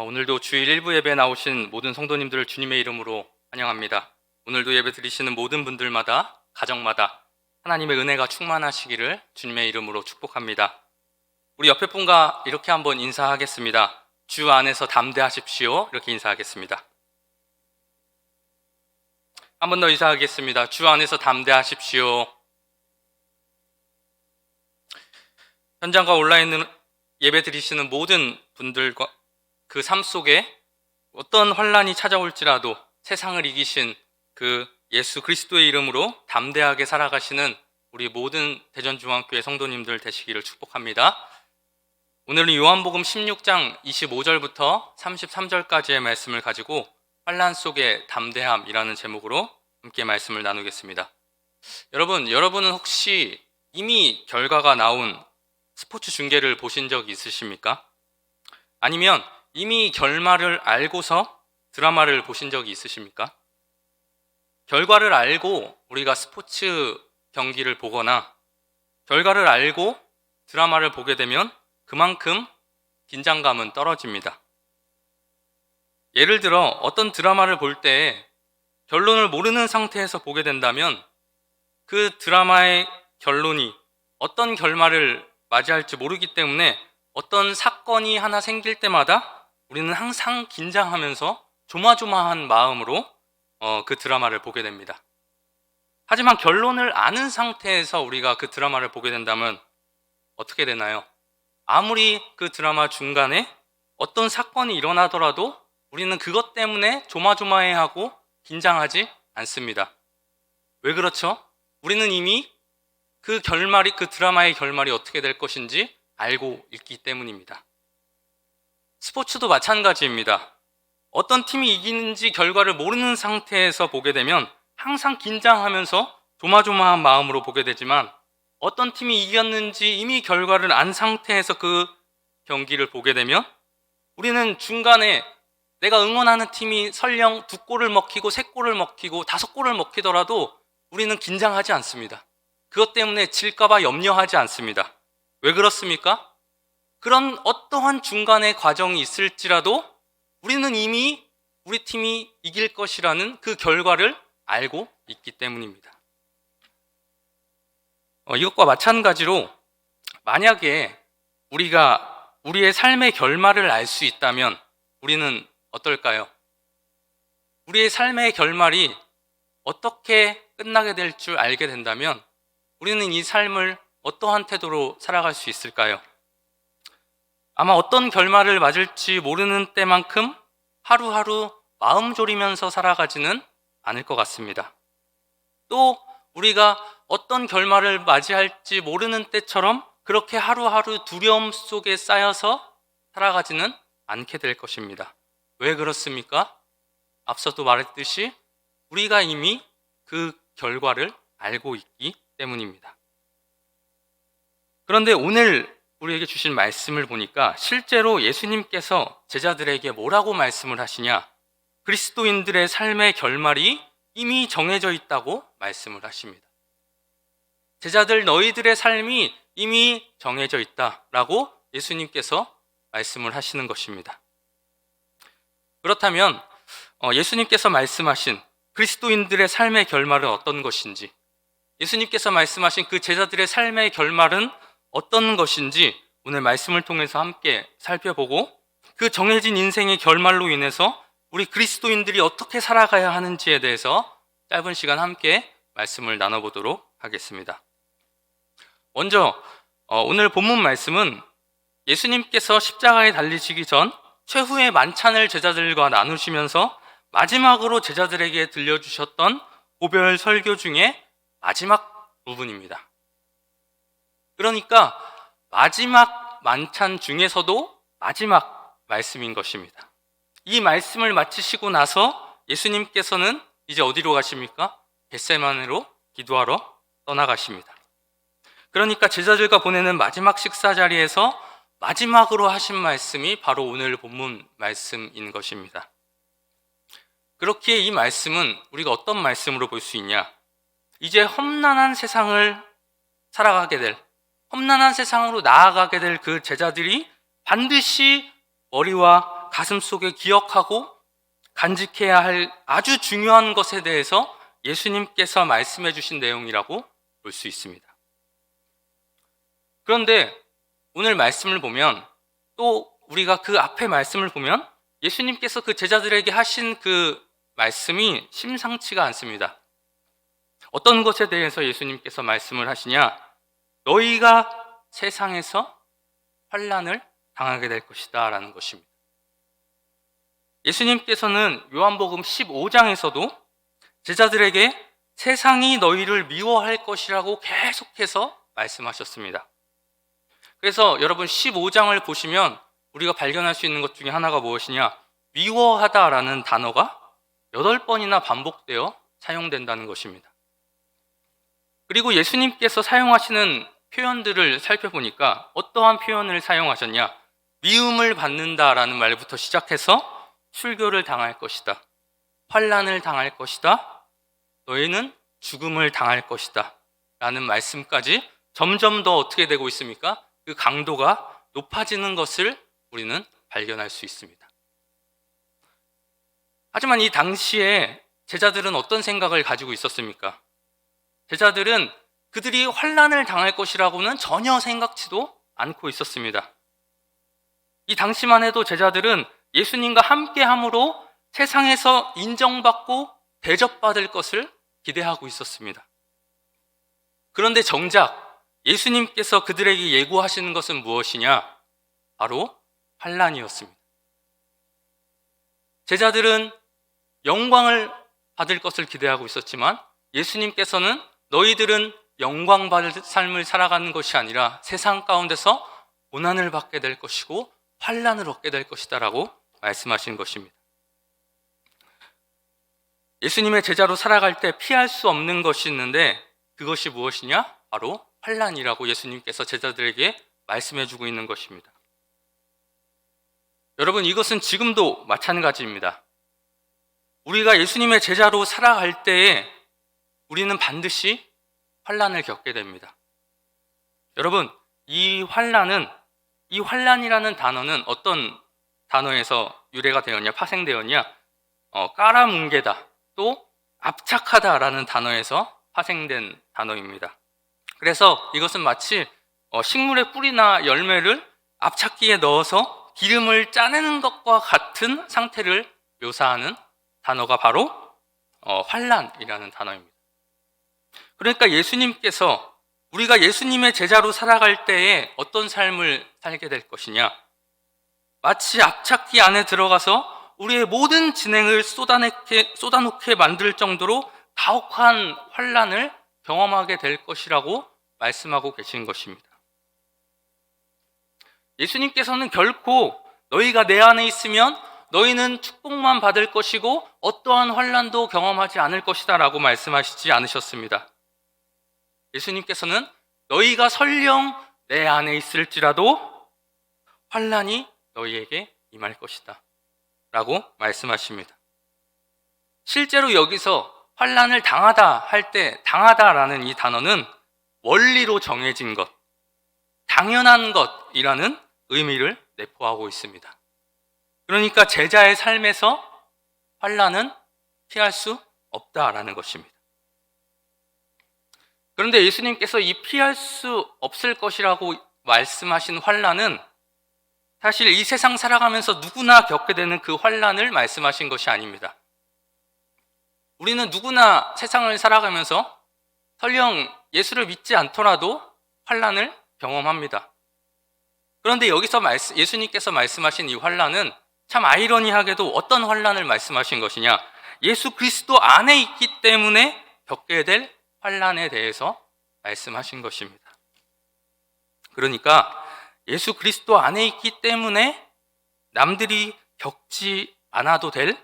오늘도 주일 1부 예배 나오신 모든 성도님들을 주님의 이름으로 환영합니다. 오늘도 예배 드리시는 모든 분들마다, 가정마다 하나님의 은혜가 충만하시기를 주님의 이름으로 축복합니다. 우리 옆에 분과 이렇게 한번 인사하겠습니다. 주 안에서 담대하십시오. 이렇게 인사하겠습니다. 한 번 더 인사하겠습니다. 주 안에서 담대하십시오. 현장과 온라인 예배 드리시는 모든 분들과 그 삶 속에 어떤 환란이 찾아올지라도 세상을 이기신 그 예수 그리스도의 이름으로 담대하게 살아가시는 우리 모든 대전중앙교회 성도님들 되시기를 축복합니다. 오늘은 요한복음 16장 25절부터 33절까지의 말씀을 가지고 환란 속의 담대함이라는 제목으로 함께 말씀을 나누겠습니다. 여러분은 혹시 이미 결과가 나온 스포츠 중계를 보신 적 있으십니까? 아니면 이미 결말을 알고서 드라마를 보신 적이 있으십니까? 결과를 알고 우리가 스포츠 경기를 보거나 결과를 알고 드라마를 보게 되면 그만큼 긴장감은 떨어집니다. 예를 들어 어떤 드라마를 볼 때 결론을 모르는 상태에서 보게 된다면 그 드라마의 결론이 어떤 결말을 맞이할지 모르기 때문에 어떤 사건이 하나 생길 때마다 우리는 항상 긴장하면서 조마조마한 마음으로 그 드라마를 보게 됩니다. 하지만 결론을 아는 상태에서 우리가 그 드라마를 보게 된다면 어떻게 되나요? 아무리 그 드라마 중간에 어떤 사건이 일어나더라도 우리는 그것 때문에 조마조마해하고 긴장하지 않습니다. 왜 그렇죠? 우리는 이미 그 드라마의 결말이 어떻게 될 것인지 알고 있기 때문입니다. 스포츠도 마찬가지입니다. 어떤 팀이 이기는지 결과를 모르는 상태에서 보게 되면 항상 긴장하면서 조마조마한 마음으로 보게 되지만 어떤 팀이 이겼는지 이미 결과를 안 상태에서 그 경기를 보게 되면 우리는 중간에 내가 응원하는 팀이 설령 2골을 먹히고 3골을 먹히고 5골을 먹히더라도 우리는 긴장하지 않습니다. 그것 때문에 질까봐 염려하지 않습니다. 왜 그렇습니까? 그런 어떠한 중간의 과정이 있을지라도 우리는 이미 우리 팀이 이길 것이라는 그 결과를 알고 있기 때문입니다. 이것과 마찬가지로 만약에 우리가 우리의 삶의 결말을 알 수 있다면 우리는 어떨까요? 우리의 삶의 결말이 어떻게 끝나게 될 줄 알게 된다면 우리는 이 삶을 어떠한 태도로 살아갈 수 있을까요? 아마 어떤 결말을 맞을지 모르는 때만큼 하루하루 마음 졸이면서 살아가지는 않을 것 같습니다. 또 우리가 어떤 결말을 맞이할지 모르는 때처럼 그렇게 하루하루 두려움 속에 쌓여서 살아가지는 않게 될 것입니다. 왜 그렇습니까? 앞서도 말했듯이 우리가 이미 그 결과를 알고 있기 때문입니다. 그런데 오늘 우리에게 주신 말씀을 보니까 실제로 예수님께서 제자들에게 뭐라고 말씀을 하시냐? 그리스도인들의 삶의 결말이 이미 정해져 있다고 말씀을 하십니다. 제자들 너희들의 삶이 이미 정해져 있다라고 예수님께서 말씀을 하시는 것입니다. 그렇다면 예수님께서 말씀하신 그리스도인들의 삶의 결말은 어떤 것인지, 예수님께서 말씀하신 그 제자들의 삶의 결말은 어떤 것인지 오늘 말씀을 통해서 함께 살펴보고 그 정해진 인생의 결말로 인해서 우리 그리스도인들이 어떻게 살아가야 하는지에 대해서 짧은 시간 함께 말씀을 나눠보도록 하겠습니다. 먼저 오늘 본문 말씀은 예수님께서 십자가에 달리시기 전 최후의 만찬을 제자들과 나누시면서 마지막으로 제자들에게 들려주셨던 고별 설교 중에 마지막 부분입니다. 그러니까 마지막 만찬 중에서도 마지막 말씀인 것입니다. 이 말씀을 마치시고 나서 예수님께서는 이제 어디로 가십니까? 겟세마네로 기도하러 떠나가십니다. 그러니까 제자들과 보내는 마지막 식사 자리에서 마지막으로 하신 말씀이 바로 오늘 본문 말씀인 것입니다. 그렇기에 이 말씀은 우리가 어떤 말씀으로 볼 수 있냐? 이제 험난한 세상을 살아가게 될, 험난한 세상으로 나아가게 될 그 제자들이 반드시 머리와 가슴속에 기억하고 간직해야 할 아주 중요한 것에 대해서 예수님께서 말씀해 주신 내용이라고 볼 수 있습니다. 그런데 오늘 말씀을 보면, 또 우리가 그 앞에 말씀을 보면 예수님께서 그 제자들에게 하신 그 말씀이 심상치가 않습니다. 어떤 것에 대해서 예수님께서 말씀을 하시냐? 너희가 세상에서 환난을 당하게 될 것이다 라는 것입니다. 예수님께서는 요한복음 15장에서도 제자들에게 세상이 너희를 미워할 것이라고 계속해서 말씀하셨습니다. 그래서 여러분 15장을 보시면 우리가 발견할 수 있는 것 중에 하나가 무엇이냐? 미워하다라는 단어가 8번이나 반복되어 사용된다는 것입니다. 그리고 예수님께서 사용하시는 표현들을 살펴보니까 어떠한 표현을 사용하셨냐? 미움을 받는다라는 말부터 시작해서 출교를 당할 것이다, 환난을 당할 것이다, 너희는 죽음을 당할 것이다 라는 말씀까지 점점 더 어떻게 되고 있습니까? 그 강도가 높아지는 것을 우리는 발견할 수 있습니다. 하지만 이 당시에 제자들은 어떤 생각을 가지고 있었습니까? 제자들은 그들이 환난을 당할 것이라고는 전혀 생각지도 않고 있었습니다. 이 당시만 해도 제자들은 예수님과 함께함으로 세상에서 인정받고 대접받을 것을 기대하고 있었습니다. 그런데 정작 예수님께서 그들에게 예고하시는 것은 무엇이냐? 바로 환난이었습니다. 제자들은 영광을 받을 것을 기대하고 있었지만 예수님께서는 너희들은 영광 받을 삶을 살아가는 것이 아니라 세상 가운데서 고난을 받게 될 것이고 환난을 얻게 될 것이다 라고 말씀하신 것입니다. 예수님의 제자로 살아갈 때 피할 수 없는 것이 있는데 그것이 무엇이냐? 바로 환난이라고 예수님께서 제자들에게 말씀해주고 있는 것입니다. 여러분, 이것은 지금도 마찬가지입니다. 우리가 예수님의 제자로 살아갈 때에 우리는 반드시 환난을 겪게 됩니다. 여러분, 이 환난이라는 단어는 어떤 단어에서 유래가 되었냐, 파생되었냐? 깔아뭉개다, 또 압착하다라는 단어에서 파생된 단어입니다. 그래서 이것은 마치 식물의 뿌리나 열매를 압착기에 넣어서 기름을 짜내는 것과 같은 상태를 묘사하는 단어가 바로 환난이라는 단어입니다. 그러니까 예수님께서 우리가 예수님의 제자로 살아갈 때에 어떤 삶을 살게 될 것이냐? 마치 압착기 안에 들어가서 우리의 모든 진행을 쏟아놓게 만들 정도로 가혹한 환난을 경험하게 될 것이라고 말씀하고 계신 것입니다. 예수님께서는 결코 너희가 내 안에 있으면 너희는 축복만 받을 것이고 어떠한 환난도 경험하지 않을 것이다 라고 말씀하시지 않으셨습니다. 예수님께서는 너희가 설령 내 안에 있을지라도 환난이 너희에게 임할 것이다 라고 말씀하십니다. 실제로 여기서 환난을 당하다 할 때 당하다라는 이 단어는 원리로 정해진 것, 당연한 것이라는 의미를 내포하고 있습니다. 그러니까 제자의 삶에서 환난은 피할 수 없다라는 것입니다. 그런데 예수님께서 이 피할 수 없을 것이라고 말씀하신 환난은 사실 이 세상 살아가면서 누구나 겪게 되는 그 환난을 말씀하신 것이 아닙니다. 우리는 누구나 세상을 살아가면서 설령 예수를 믿지 않더라도 환난을 경험합니다. 그런데 여기서 예수님께서 말씀하신 이 환난은 참 아이러니하게도 어떤 환난을 말씀하신 것이냐? 예수 그리스도 안에 있기 때문에 겪게 될 환난에 대해서 말씀하신 것입니다. 그러니까 예수 그리스도 안에 있기 때문에 남들이 겪지 않아도 될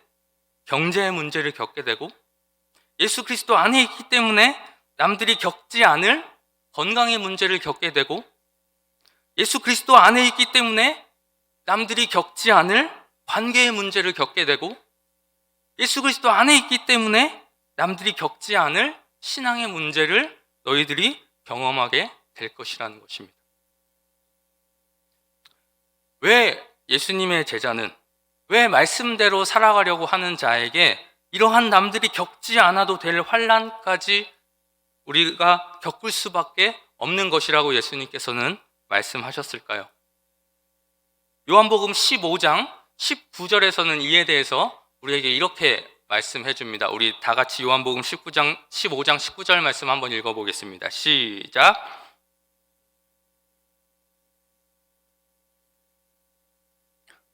경제 문제를 겪게 되고, 예수 그리스도 안에 있기 때문에 남들이 겪지 않을 건강의 문제를 겪게 되고, 예수 그리스도 안에 있기 때문에 남들이 겪지 않을 관계의 문제를 겪게 되고, 예수 그리스도 안에 있기 때문에 남들이 겪지 않을 신앙의 문제를 너희들이 경험하게 될 것이라는 것입니다. 왜 예수님의 제자는, 왜 말씀대로 살아가려고 하는 자에게 이러한 남들이 겪지 않아도 될 환난까지 우리가 겪을 수밖에 없는 것이라고 예수님께서는 말씀하셨을까요? 요한복음 15장 19절에서는 이에 대해서 우리에게 이렇게 말씀해 줍니다. 우리 다 같이 요한복음 15장 19절 말씀 한번 읽어보겠습니다. 시작.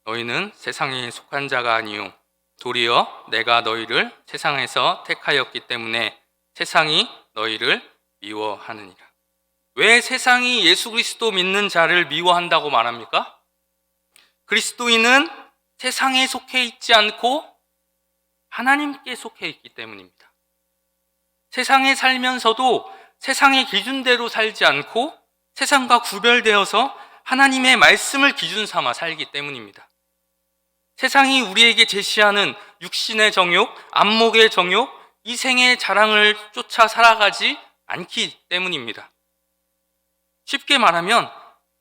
너희는 세상에 속한 자가 아니요 도리어 내가 너희를 세상에서 택하였기 때문에 세상이 너희를 미워하느니라. 왜 세상이 예수 그리스도 믿는 자를 미워한다고 말합니까? 그리스도인은 세상에 속해 있지 않고 하나님께 속해 있기 때문입니다. 세상에 살면서도 세상의 기준대로 살지 않고 세상과 구별되어서 하나님의 말씀을 기준 삼아 살기 때문입니다. 세상이 우리에게 제시하는 육신의 정욕, 안목의 정욕, 이생의 자랑을 쫓아 살아가지 않기 때문입니다. 쉽게 말하면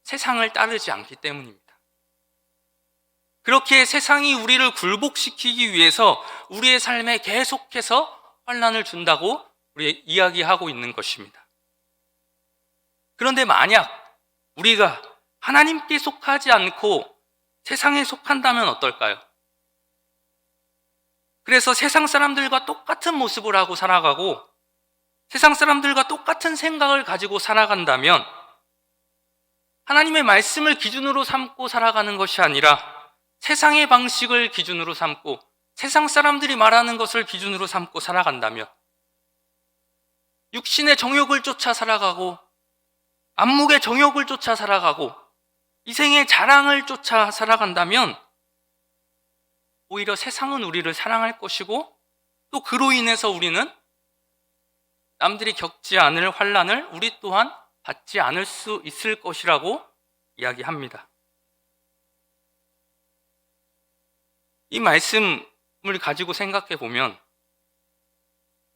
세상을 따르지 않기 때문입니다. 그렇게 세상이 우리를 굴복시키기 위해서 우리의 삶에 계속해서 환난을 준다고 우리 이야기하고 있는 것입니다. 그런데 만약 우리가 하나님께 속하지 않고 세상에 속한다면 어떨까요? 그래서 세상 사람들과 똑같은 모습을 하고 살아가고 세상 사람들과 똑같은 생각을 가지고 살아간다면 하나님의 말씀을 기준으로 삼고 살아가는 것이 아니라 세상의 방식을 기준으로 삼고 세상 사람들이 말하는 것을 기준으로 삼고 살아간다면 육신의 정욕을 쫓아 살아가고 안목의 정욕을 쫓아 살아가고 이생의 자랑을 쫓아 살아간다면 오히려 세상은 우리를 사랑할 것이고 또 그로 인해서 우리는 남들이 겪지 않을 환난을 우리 또한 받지 않을 수 있을 것이라고 이야기합니다. 이 말씀을 가지고 생각해 보면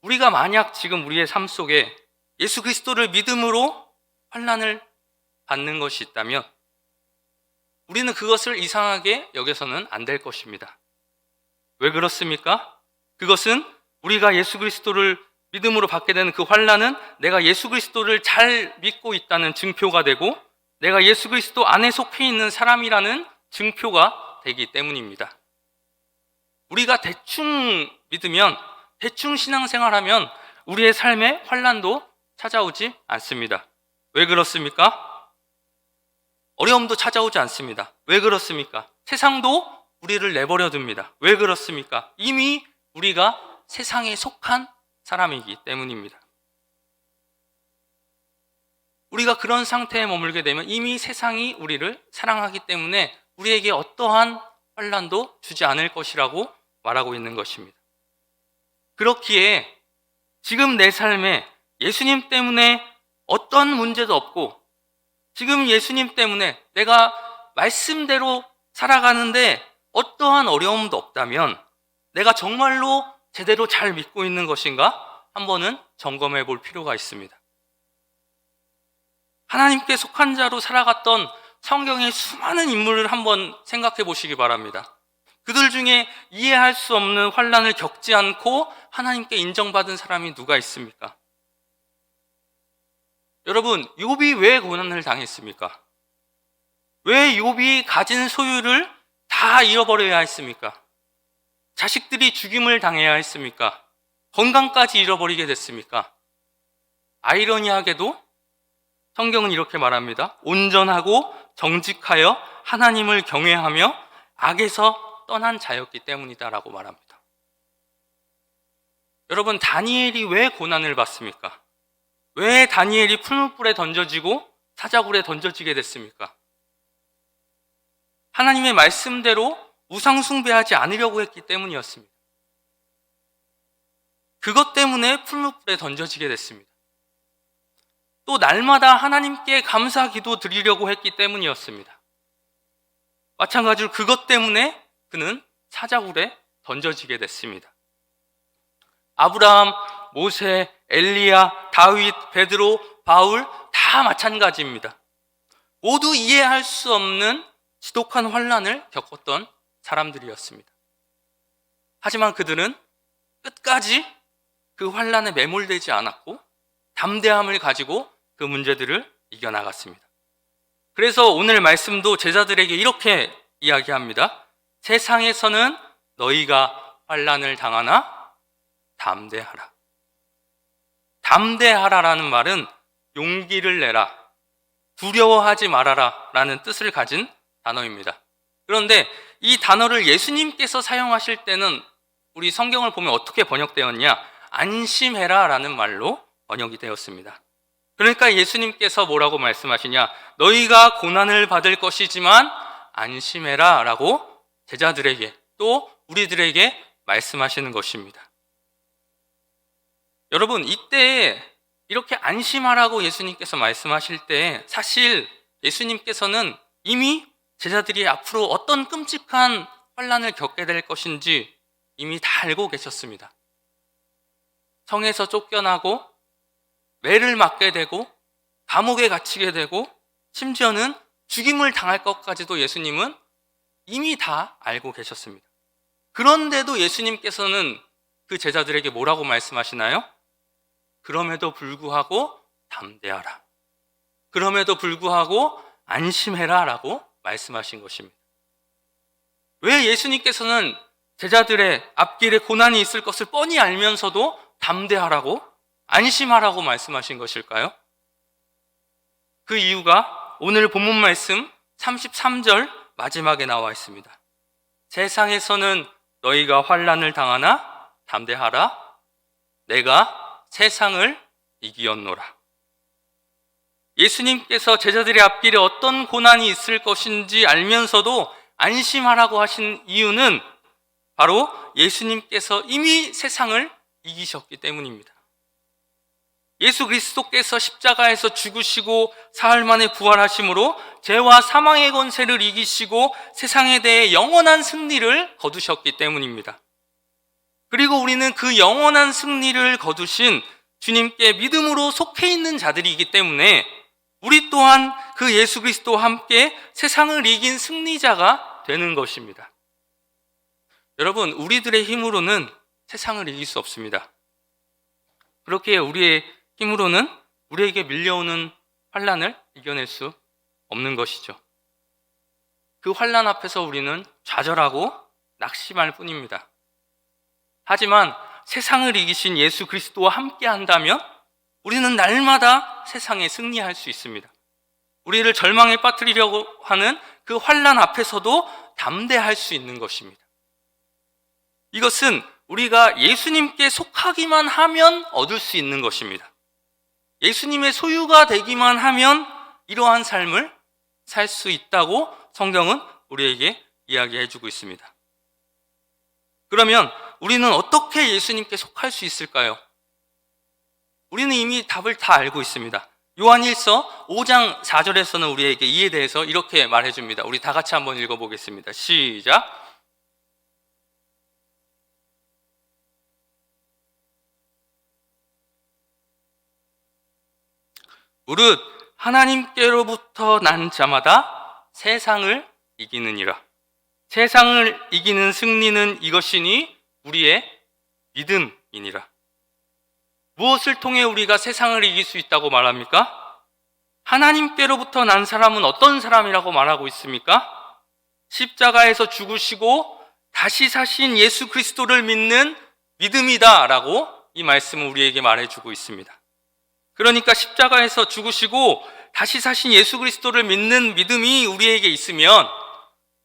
우리가 만약 지금 우리의 삶 속에 예수 그리스도를 믿음으로 환난을 받는 것이 있다면 우리는 그것을 이상하게 여겨서는 안 될 것입니다. 왜 그렇습니까? 그것은 우리가 예수 그리스도를 믿음으로 받게 되는 그 환난은 내가 예수 그리스도를 잘 믿고 있다는 증표가 되고 내가 예수 그리스도 안에 속해 있는 사람이라는 증표가 되기 때문입니다. 우리가 대충 믿으면 대충 신앙생활하면 우리의 삶에 환난도 찾아오지 않습니다. 왜 그렇습니까? 어려움도 찾아오지 않습니다. 왜 그렇습니까? 세상도 우리를 내버려 둡니다. 왜 그렇습니까? 이미 우리가 세상에 속한 사람이기 때문입니다. 우리가 그런 상태에 머물게 되면 이미 세상이 우리를 사랑하기 때문에 우리에게 어떠한 환난도 주지 않을 것이라고 말하고 있는 것입니다. 그렇기에 지금 내 삶에 예수님 때문에 어떤 문제도 없고 지금 예수님 때문에 내가 말씀대로 살아가는데 어떠한 어려움도 없다면 내가 정말로 제대로 잘 믿고 있는 것인가? 한번은 점검해 볼 필요가 있습니다. 하나님께 속한 자로 살아갔던 성경의 수많은 인물을 한번 생각해 보시기 바랍니다. 그들 중에 이해할 수 없는 환난을 겪지 않고 하나님께 인정받은 사람이 누가 있습니까? 여러분, 욥이 왜 고난을 당했습니까? 왜 욥이 가진 소유를 다 잃어버려야 했습니까? 자식들이 죽임을 당해야 했습니까? 건강까지 잃어버리게 됐습니까? 아이러니하게도 성경은 이렇게 말합니다. 온전하고 정직하여 하나님을 경외하며 악에서 떠난 자였기 때문이다라고 말합니다. 여러분, 다니엘이 왜 고난을 받습니까? 왜 다니엘이 풀무불에 던져지고 사자굴에 던져지게 됐습니까? 하나님의 말씀대로 우상 숭배하지 않으려고 했기 때문이었습니다. 그것 때문에 풀무불에 던져지게 됐습니다. 또 날마다 하나님께 감사 기도 드리려고 했기 때문이었습니다. 마찬가지로 그것 때문에 그는 사자굴에 던져지게 됐습니다. 아브라함, 모세, 엘리야, 다윗, 베드로, 바울 다 마찬가지입니다. 모두 이해할 수 없는 지독한 환난을 겪었던 사람들이었습니다. 하지만 그들은 끝까지 그 환난에 매몰되지 않았고 담대함을 가지고 그 문제들을 이겨나갔습니다. 그래서 오늘 말씀도 제자들에게 이렇게 이야기합니다. 세상에서는 너희가 환난을 당하나 담대하라. 담대하라라는 말은 용기를 내라, 두려워하지 말아라 라는 뜻을 가진 단어입니다. 그런데 이 단어를 예수님께서 사용하실 때는 우리 성경을 보면 어떻게 번역되었냐? 안심해라 라는 말로 번역이 되었습니다. 그러니까 예수님께서 뭐라고 말씀하시냐? 너희가 고난을 받을 것이지만 안심해라 라고 제자들에게 또 우리들에게 말씀하시는 것입니다. 여러분, 이때 이렇게 안심하라고 예수님께서 말씀하실 때 사실 예수님께서는 이미 제자들이 앞으로 어떤 끔찍한 환난을 겪게 될 것인지 이미 다 알고 계셨습니다. 성에서 쫓겨나고 매를 맞게 되고 감옥에 갇히게 되고 심지어는 죽임을 당할 것까지도 예수님은 이미 다 알고 계셨습니다. 그런데도 예수님께서는 그 제자들에게 뭐라고 말씀하시나요? 그럼에도 불구하고 담대하라. 그럼에도 불구하고 안심해라 라고 말씀하신 것입니다. 왜 예수님께서는 제자들의 앞길에 고난이 있을 것을 뻔히 알면서도 담대하라고 안심하라고 말씀하신 것일까요? 그 이유가 오늘 본문 말씀 33절 마지막에 나와 있습니다. 세상에서는 너희가 환난을 당하나 담대하라. 내가 세상을 이기었노라. 예수님께서 제자들의 앞길에 어떤 고난이 있을 것인지 알면서도 안심하라고 하신 이유는 바로 예수님께서 이미 세상을 이기셨기 때문입니다. 예수 그리스도께서 십자가에서 죽으시고 사흘 만에 부활하심으로 죄와 사망의 권세를 이기시고 세상에 대해 영원한 승리를 거두셨기 때문입니다. 그리고 우리는 그 영원한 승리를 거두신 주님께 믿음으로 속해 있는 자들이기 때문에 우리 또한 그 예수 그리스도와 함께 세상을 이긴 승리자가 되는 것입니다. 여러분, 우리들의 힘으로는 세상을 이길 수 없습니다. 그렇게 우리의 힘으로는 우리에게 밀려오는 환난을 이겨낼 수 없는 것이죠. 그 환난 앞에서 우리는 좌절하고 낙심할 뿐입니다. 하지만 세상을 이기신 예수 그리스도와 함께 한다면 우리는 날마다 세상에 승리할 수 있습니다. 우리를 절망에 빠뜨리려고 하는 그 환난 앞에서도 담대할 수 있는 것입니다. 이것은 우리가 예수님께 속하기만 하면 얻을 수 있는 것입니다. 예수님의 소유가 되기만 하면 이러한 삶을 살 수 있다고 성경은 우리에게 이야기해주고 있습니다. 그러면 우리는 어떻게 예수님께 속할 수 있을까요? 우리는 이미 답을 다 알고 있습니다. 요한일서 5장 4절에서는 우리에게 이에 대해서 이렇게 말해줍니다. 우리 다 같이 한번 읽어보겠습니다. 시작! 무릇 하나님께로부터 난 자마다 세상을 이기느니라. 세상을 이기는 승리는 이것이니 우리의 믿음이니라. 무엇을 통해 우리가 세상을 이길 수 있다고 말합니까? 하나님께로부터 난 사람은 어떤 사람이라고 말하고 있습니까? 십자가에서 죽으시고 다시 사신 예수 그리스도를 믿는 믿음이다 라고 이 말씀은 우리에게 말해주고 있습니다. 그러니까 십자가에서 죽으시고 다시 사신 예수 그리스도를 믿는 믿음이 우리에게 있으면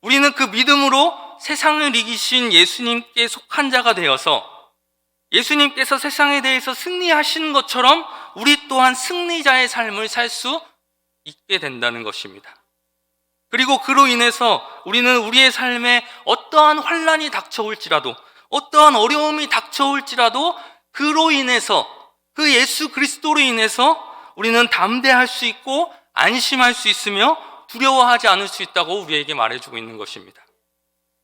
우리는 그 믿음으로 세상을 이기신 예수님께 속한 자가 되어서 예수님께서 세상에 대해서 승리하신 것처럼 우리 또한 승리자의 삶을 살 수 있게 된다는 것입니다. 그리고 그로 인해서 우리는 우리의 삶에 어떠한 환난이 닥쳐올지라도 어떠한 어려움이 닥쳐올지라도 그로 인해서 그 예수 그리스도로 인해서 우리는 담대할 수 있고 안심할 수 있으며 두려워하지 않을 수 있다고 우리에게 말해주고 있는 것입니다.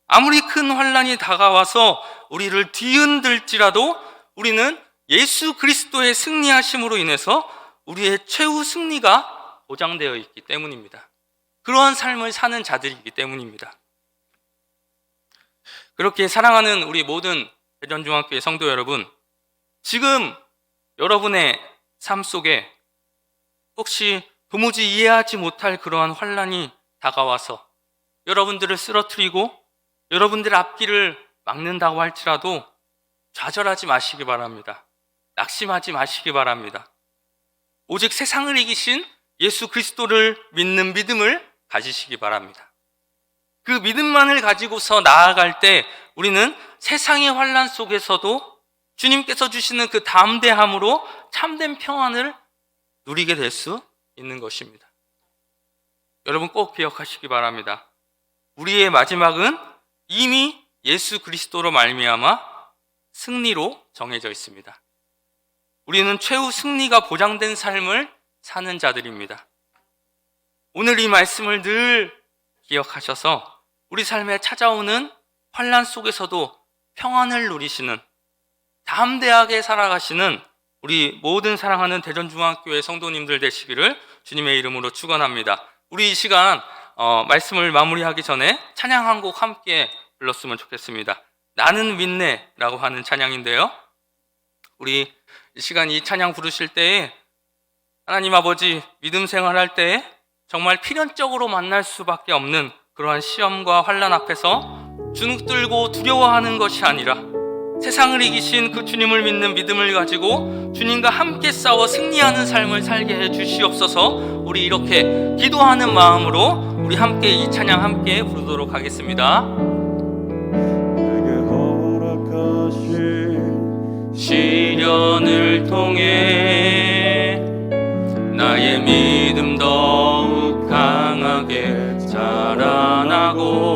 아무리 큰 환난이 다가와서 우리를 뒤흔들지라도 우리는 예수 그리스도의 승리하심으로 인해서 우리의 최후 승리가 보장되어 있기 때문입니다. 그러한 삶을 사는 자들이기 때문입니다. 그렇게 사랑하는 우리 모든 대전중학교의 성도 여러분, 지금 여러분의 삶 속에 혹시 도무지 이해하지 못할 그러한 환난이 다가와서 여러분들을 쓰러뜨리고 여러분들의 앞길을 막는다고 할지라도 좌절하지 마시기 바랍니다. 낙심하지 마시기 바랍니다. 오직 세상을 이기신 예수 그리스도를 믿는 믿음을 가지시기 바랍니다. 그 믿음만을 가지고서 나아갈 때 우리는 세상의 환난 속에서도 주님께서 주시는 그 담대함으로 참된 평안을 누리게 될 수 있는 것입니다. 여러분 꼭 기억하시기 바랍니다. 우리의 마지막은 이미 예수 그리스도로 말미암아 승리로 정해져 있습니다. 우리는 최후 승리가 보장된 삶을 사는 자들입니다. 오늘 이 말씀을 늘 기억하셔서 우리 삶에 찾아오는 환난 속에서도 평안을 누리시는, 담대하게 살아가시는 우리 모든 사랑하는 대전중학교의 성도님들 되시기를 주님의 이름으로 축원합니다. 우리 이 시간 말씀을 마무리하기 전에 찬양 한 곡 함께 불렀으면 좋겠습니다. 나는 믿네라고 하는 찬양인데요, 우리 이 시간 이 찬양 부르실 때에 하나님 아버지 믿음 생활할 때에 정말 필연적으로 만날 수밖에 없는 그러한 시험과 환난 앞에서 주눅들고 두려워하는 것이 아니라 세상을 이기신 그 주님을 믿는 믿음을 가지고 주님과 함께 싸워 승리하는 삶을 살게 해 주시옵소서. 우리 이렇게 기도하는 마음으로 우리 함께 이 찬양 함께 부르도록 하겠습니다. 내게 허락하신 시련을 통해 나의 믿음 더욱 강하게 자라나고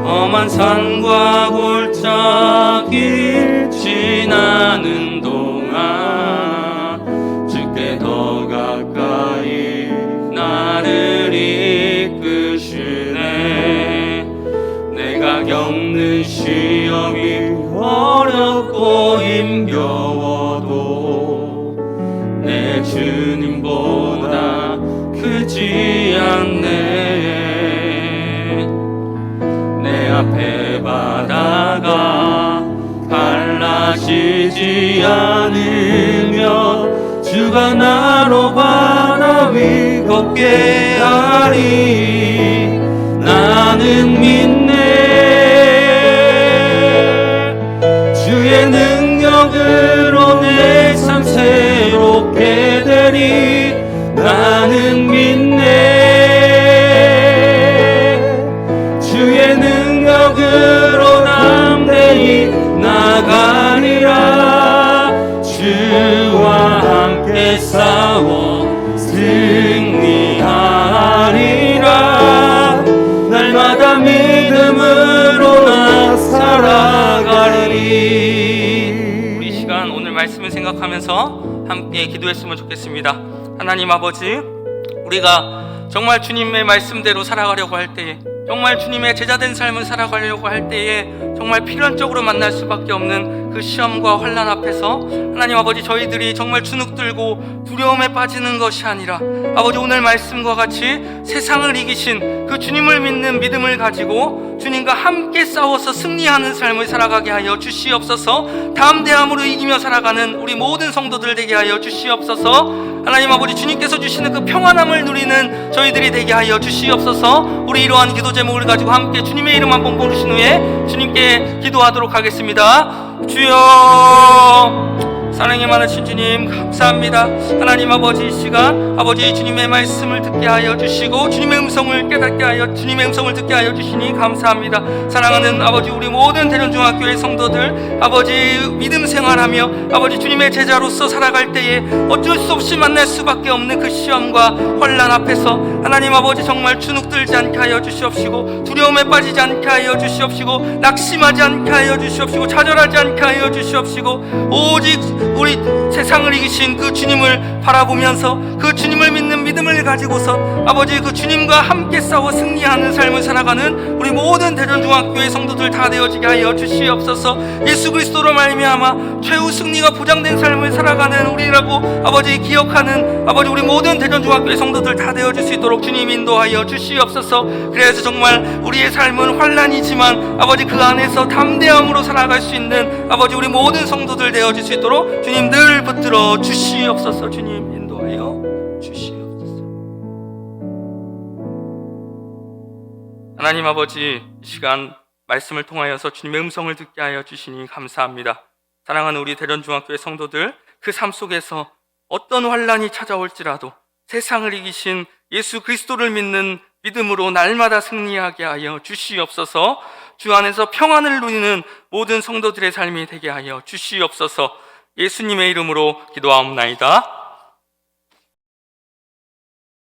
험한 산과 골짜기 지나는 동안 주께 더 가까이 나를 이끄시네. 내가 겪는 시험이 어렵고 힘겨워도 내 주님보다 크지 않네. 내 앞에 바다가 갈라지지 않으면 주가 나로 바다 위 걷게 하리. 나는 믿네. 주의 능력으로 내 삶 새롭게 되리. 나는 믿네. 주의 능력으로 담대히 나가리라. 주와 함께 싸워 승리하리라. 날마다 믿음으로 나 살아가리니. 우리 시간 오늘 말씀을 생각하면서 함께 기도했으면 좋겠습니다. 하나님 아버지, 우리가 정말 주님의 말씀대로 살아가려고 할 때에, 정말 주님의 제자된 삶을 살아가려고 할 때에 정말 필연적으로 만날 수밖에 없는 그 시험과 환난 앞에서 하나님 아버지, 저희들이 정말 주눅들고 두려움에 빠지는 것이 아니라 아버지, 오늘 말씀과 같이 세상을 이기신 그 주님을 믿는 믿음을 가지고 주님과 함께 싸워서 승리하는 삶을 살아가게 하여 주시옵소서. 담대함으로 이기며 살아가는 우리 모든 성도들 되게 하여 주시옵소서. 하나님 아버지, 주님께서 주시는 그 평안함을 누리는 저희들이 되게 하여 주시옵소서. 우리 이러한 기도 제목을 가지고 함께 주님의 이름 한번 부르신 후에 주님께 기도하도록 하겠습니다. 주여, 사랑이 많으신 주님 감사합니다. 하나님 아버지, 이 시간 아버지 주님의 말씀을 듣게 하여 주시고 주님의 음성을 깨닫게 하여 주님의 음성을 듣게 하여 주시니 감사합니다. 사랑하는 아버지, 우리 모든 대전중학교의 성도들 아버지 믿음 생활하며 아버지 주님의 제자로서 살아갈 때에 어쩔 수 없이 만날 수밖에 없는 그 시험과 환난 앞에서 하나님 아버지 정말 주눅들지 않게 하여 주시옵시고 두려움에 빠지지 않게 하여 주시옵시고 낙심하지 않게 하여 주시옵시고 좌절하지 않게 하여 주시옵시고 오직 우리 세상을 이기신 그 주님을 바라보면서 그 주님을 믿는 믿음을 가지고서 아버지 그 주님과 함께 싸워 승리하는 삶을 살아가는 우리 모든 대전중학교의 성도들 다 되어지게 하여 주시옵소서. 예수 그리스도로 말미암아 최후 승리가 보장된 삶을 살아가는 우리라고 아버지 기억하는 아버지 우리 모든 대전중학교의 성도들 다 되어질 수 있도록 주님 인도하여 주시옵소서. 그래서 정말 우리의 삶은 환난이지만 아버지 그 안에서 담대함으로 살아갈 수 있는 아버지 우리 모든 성도들 되어질 수 있도록 주님 늘 붙들어 주시옵소서. 주님 인도하여 주시옵소서. 하나님 아버지, 이 시간 말씀을 통하여서 주님의 음성을 듣게 하여 주시니 감사합니다. 사랑하는 우리 대전중학교의 성도들, 그 삶 속에서 어떤 환난이 찾아올지라도 세상을 이기신 예수 그리스도를 믿는 믿음으로 날마다 승리하게 하여 주시옵소서. 주 안에서 평안을 누리는 모든 성도들의 삶이 되게 하여 주시옵소서. 예수님의 이름으로 기도하옵나이다.